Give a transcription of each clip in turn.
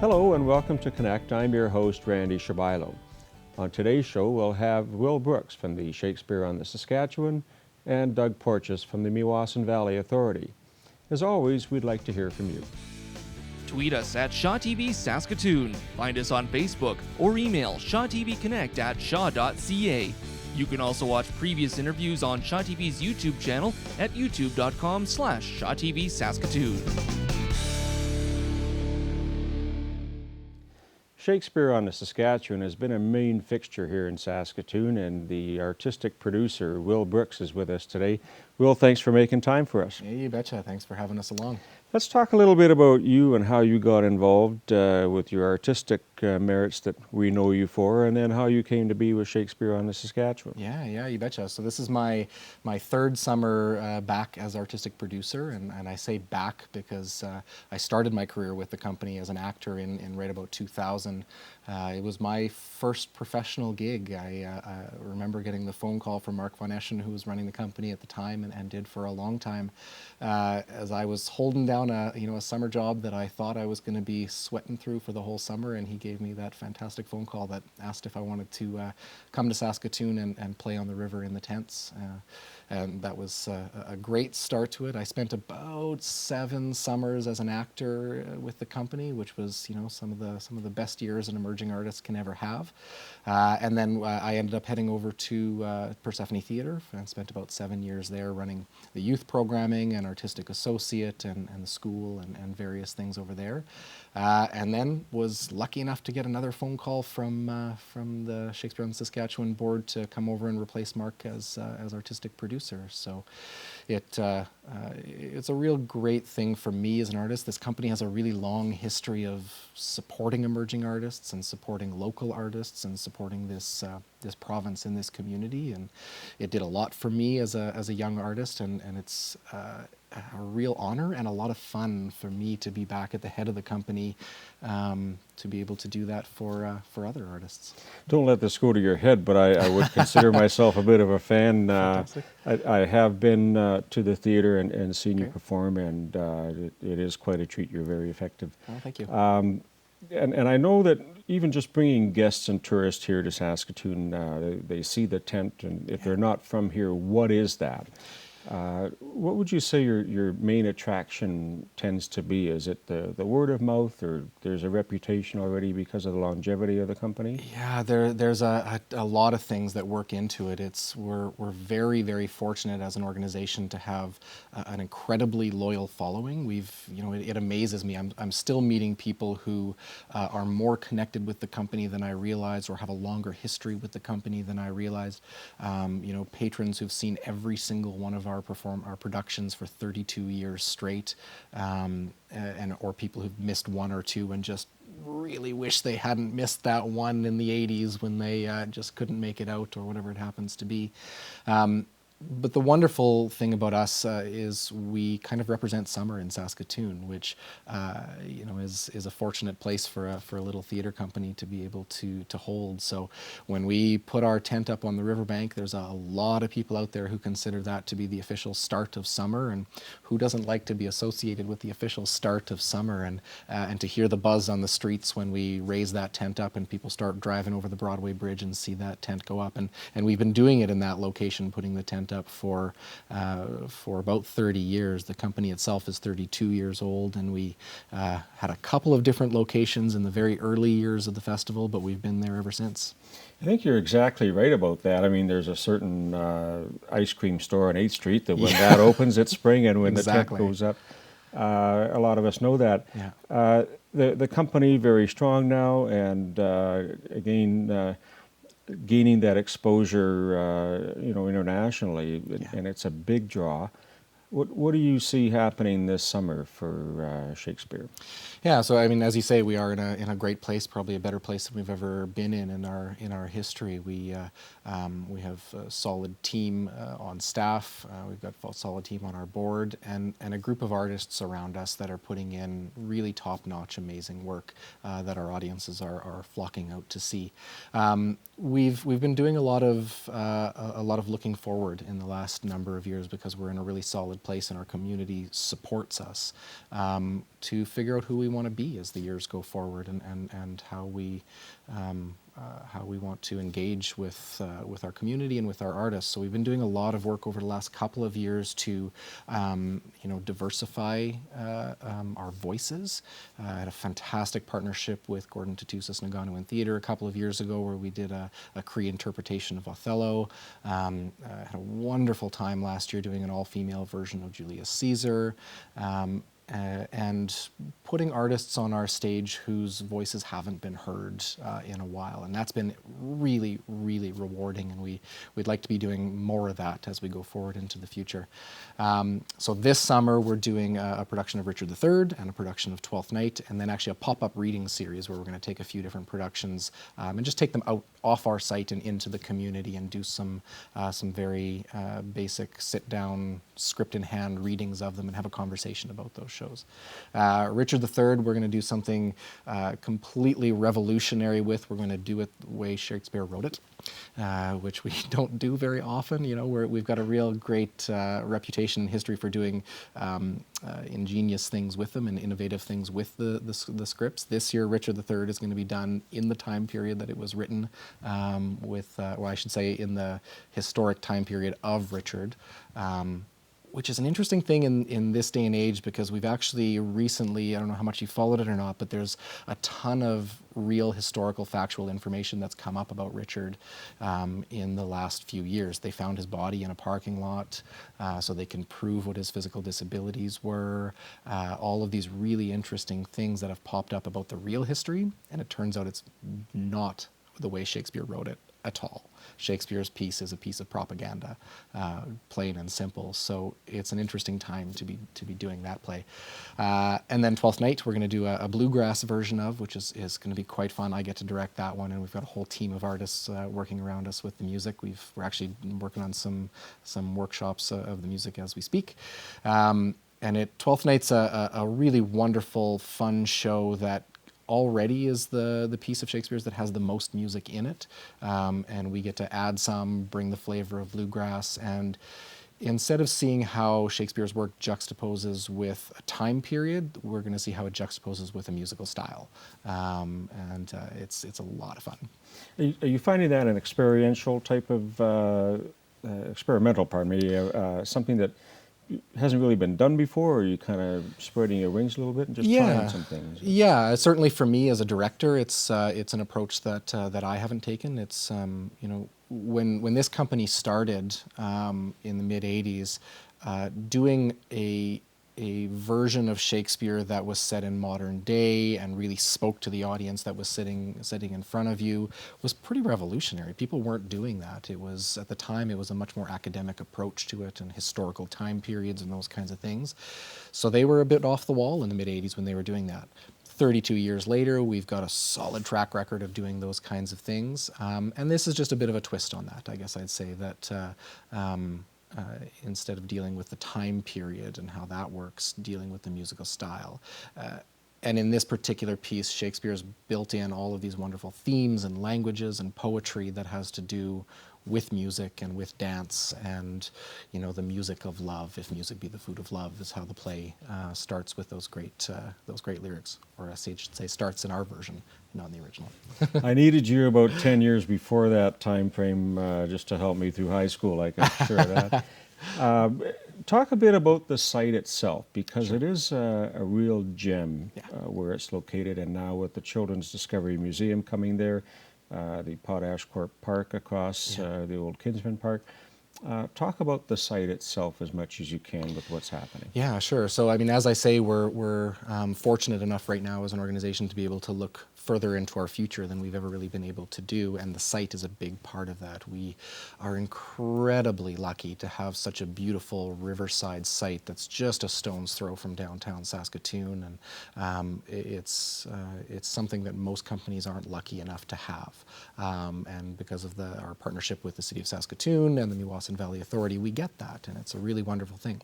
Hello and welcome to Connect. I'm your host, Randy Shabilo. On today's show, we'll have Will Brooks from the Shakespeare on the Saskatchewan and Doug Porches from the Meewasin Valley Authority. As always, we'd like to hear from you. Tweet us at ShawTV Saskatoon, find us on Facebook, or email shawtvconnect@shaw.ca. You can also watch previous interviews on ShawTV's YouTube channel at youtube.com/ShawTV Saskatoon. Shakespeare on the Saskatchewan has been a main fixture here in Saskatoon, and the artistic producer, Will Brooks, is with us today. Will, thanks for making time for us. Yeah, you betcha. Thanks for having us along. Let's talk a little bit about you and how you got involved with your artistic merits that we know you for, and then how you came to be with Shakespeare on the Saskatchewan. Yeah, you betcha. So this is my third summer back as artistic producer, and I say back because I started my career with the company as an actor in right about 2000. It was my first professional gig. I remember getting the phone call from Mark Von Eschen, who was running the company at the time and did for a long time, as I was holding down a summer job that I thought I was going to be sweating through for the whole summer, and he gave me that fantastic phone call that asked if I wanted to come to Saskatoon and play on the river in the tents. And that was a great start to it. I spent about 7 summers as an actor with the company, which was some of the best years an emerging artist can ever have. And then I ended up heading over to Persephone Theatre and spent about 7 years there running the youth programming and artistic associate and the school and various things over there. And then was lucky enough to get another phone call from the Shakespeare on the Saskatchewan board to come over and replace Mark as artistic producer. So it's a real great thing for me as an artist. This company has a really long history of supporting emerging artists and supporting local artists and supporting this province and this community. And it did a lot for me as a young artist, and it's a real honor and a lot of fun for me to be back at the head of the company, to be able to do that for other artists. Don't let this go to your head, but I would consider myself a bit of a fan. I have been to the theater and seen you perform, and it is quite a treat. You're very effective. Oh, thank you. And I know that even just bringing guests and tourists here to Saskatoon, they see the tent, and if they're not from here, what is that? What would you say your main attraction tends to be? Is it the word of mouth, or there's a reputation already because of the longevity of the company? Yeah, there's a lot of things that work into it. We're very, very fortunate as an organization to have an incredibly loyal following. It amazes me. I'm still meeting people who are more connected with the company than I realized, or have a longer history with the company than I realized. Patrons who've seen every single one of our productions for 32 years straight, or people who've missed one or two and just really wish they hadn't missed that one in the 80s when they just couldn't make it out, or whatever it happens to be. But the wonderful thing about us is we kind of represent summer in Saskatoon, which is a fortunate place for a little theater company to be able to hold. So when we put our tent up on the riverbank, there's a lot of people out there who consider that to be the official start of summer, and who doesn't like to be associated with the official start of summer, and to hear the buzz on the streets when we raise that tent up and people start driving over the Broadway Bridge and see that tent go up. And we've been doing it in that location, putting the tent up for about 30 years. The company itself is 32 years old, and we had a couple of different locations in the very early years of the festival, but we've been there ever since. I think you're exactly right about that. I mean, there's a certain ice cream store on 8th Street that when that opens, it's spring, and when the tent goes up, a lot of us know that. Yeah. The company very strong now, and again, gaining that exposure, internationally, and it's a big draw. What do you see happening this summer for Shakespeare? Yeah, so I mean, as you say, we are in a great place, probably a better place than we've ever been in our history. We have a solid team on staff. We've got a solid team on our board, and a group of artists around us that are putting in really top-notch, amazing work that our audiences are flocking out to see. We've been doing a lot of looking forward in the last number of years, because we're in a really solid place and our community supports us, to figure out who we want to be as the years go forward, and how we want to engage with our community and with our artists. So we've been doing a lot of work over the last couple of years to diversify our voices. I had a fantastic partnership with Gordon Tatusis Nagano Theatre a couple of years ago, where we did a Cree interpretation of Othello. Had a wonderful time last year doing an all-female version of Julius Caesar. And putting artists on our stage whose voices haven't been heard in a while. And that's been really, really rewarding, and we'd like to be doing more of that as we go forward into the future. So this summer we're doing a production of Richard III and a production of Twelfth Night, and then actually a pop-up reading series where we're going to take a few different productions and just take them out off our site and into the community and do some very basic sit-down, script-in-hand readings of them and have a conversation about those shows. Richard III, we're going to do something completely revolutionary with. We're going to do it the way Shakespeare wrote it, which we don't do very often. We've got a real great reputation in history for doing ingenious things with them and innovative things with the scripts. This year, Richard III is going to be done in the time period that it was written, or I should say in the historic time period of Richard. Which is an interesting thing in this day and age, because we've actually recently, I don't know how much you followed it or not, but there's a ton of real historical factual information that's come up about Richard in the last few years. They found his body in a parking lot, so they can prove what his physical disabilities were. All of these really interesting things that have popped up about the real history, and it turns out it's not the way Shakespeare wrote it at all. Shakespeare's piece is a piece of propaganda, plain and simple. So it's an interesting time to be doing that play. And then Twelfth Night, we're going to do a bluegrass version of, which is going to be quite fun. I get to direct that one, and we've got a whole team of artists working around us with the music. We're actually working on some workshops of the music as we speak. And Twelfth Night's a really wonderful, fun show that already is the piece of Shakespeare's that has the most music in it, and we get to add some, bring the flavor of bluegrass, and instead of seeing how Shakespeare's work juxtaposes with a time period, we're going to see how it juxtaposes with a musical style, and it's a lot of fun. Are you finding that an experiential type of experimental part, maybe something that hasn't really been done before, or are you kind of spreading your wings a little bit and just trying some things? Yeah, certainly for me as a director, it's an approach that I haven't taken. It's when this company started in the mid '80s, doing a version of Shakespeare that was set in modern day and really spoke to the audience that was sitting in front of you was pretty revolutionary. People weren't doing that. It was, at the time, it was a much more academic approach to it and historical time periods and those kinds of things. So they were a bit off the wall in the mid '80s when they were doing that. 32 years later, we've got a solid track record of doing those kinds of things. And this is just a bit of a twist on that. I guess I'd say that instead of dealing with the time period and how that works, dealing with the musical style. And in this particular piece, Shakespeare's built in all of these wonderful themes and languages and poetry that has to do with music and with dance and, the music of love. If music be the food of love is how the play starts with those great lyrics, or I should say starts in our version, not in the original. I needed you about 10 years before that time frame just to help me through high school, I can assure that. Talk a bit about the site itself, because it is a real gem where it's located, and now with the Children's Discovery Museum coming there, the Potash Court Park across the old Kinsman Park. Talk about the site itself as much as you can with what's happening. Yeah, sure. So, as I say, we're fortunate enough right now as an organization to be able to look further into our future than we've ever really been able to do, and the site is a big part of that. We are incredibly lucky to have such a beautiful riverside site that's just a stone's throw from downtown Saskatoon, and it's something that most companies aren't lucky enough to have. And because of our partnership with the City of Saskatoon and the Meewasin Nipawin Valley Authority, we get that, and it's a really wonderful thing.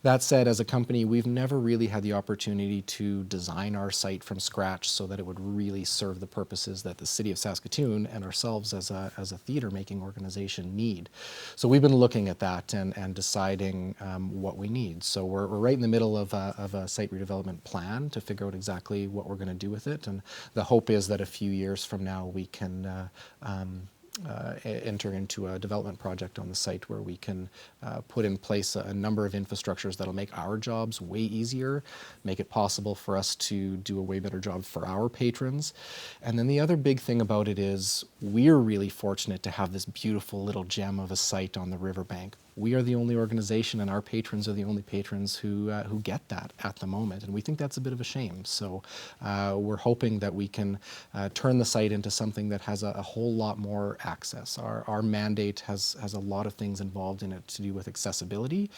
That said, as a company, we've never really had the opportunity to design our site from scratch so that it would really serve the purposes that the city of Saskatoon and ourselves as a theater-making organization need. So we've been looking at that and deciding what we need. So we're right in the middle of a site redevelopment plan to figure out exactly what we're going to do with it. And the hope is that a few years from now we can enter into a development project on the site where we can put in place a number of infrastructures that'll make our jobs way easier, make it possible for us to do a way better job for our patrons. And then the other big thing about it is we're really fortunate to have this beautiful little gem of a site on the riverbank. We are the only organization, and our patrons are the only patrons who get that at the moment, and we think that's a bit of a shame. So we're hoping that we can turn the site into something that has a whole lot more access. Our mandate has a lot of things involved in it to do with accessibility,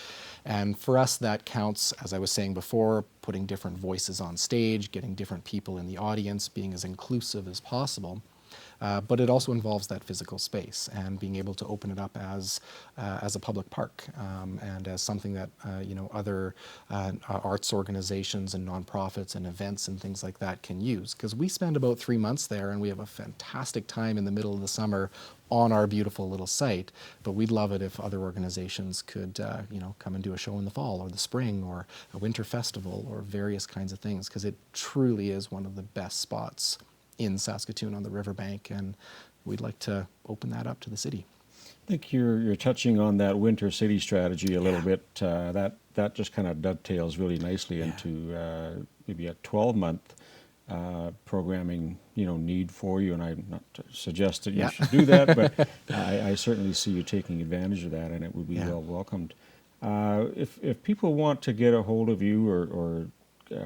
and for us that counts, as I was saying before, putting different voices on stage, getting different people in the audience, being as inclusive as possible. But it also involves that physical space and being able to open it up as a public park and as something that other arts organizations and nonprofits and events and things like that can use. Because we spend about 3 months there and we have a fantastic time in the middle of the summer on our beautiful little site. But we'd love it if other organizations could come and do a show in the fall or the spring or a winter festival or various kinds of things, because it truly is one of the best spots in Saskatoon on the riverbank, and we'd like to open that up to the city. I think you're touching on that winter city strategy a little bit. That just kind of dovetails really nicely into maybe a 12-month programming need for you. And I'm not to suggest that you should do that, but I certainly see you taking advantage of that, and it would be well welcomed. If people want to get a hold of you or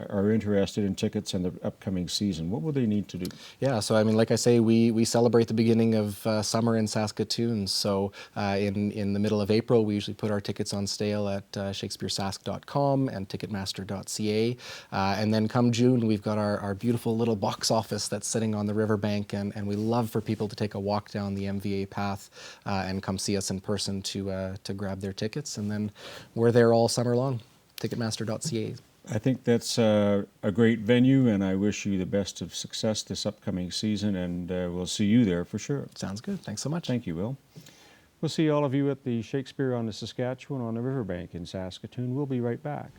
are interested in tickets in the upcoming season, what will they need to do? Yeah, so I mean, like I say, we celebrate the beginning of summer in Saskatoon. So in the middle of April, we usually put our tickets on sale at shakespearesask.com and ticketmaster.ca. And then come June, we've got our beautiful little box office that's sitting on the riverbank, and we love for people to take a walk down the MVA path and come see us in person to grab their tickets. And then we're there all summer long, ticketmaster.ca. I think that's a great venue, and I wish you the best of success this upcoming season, and we'll see you there for sure. Sounds good. Thanks so much. Thank you, Will. We'll see all of you at the Shakespeare on the Saskatchewan on the Riverbank in Saskatoon. We'll be right back.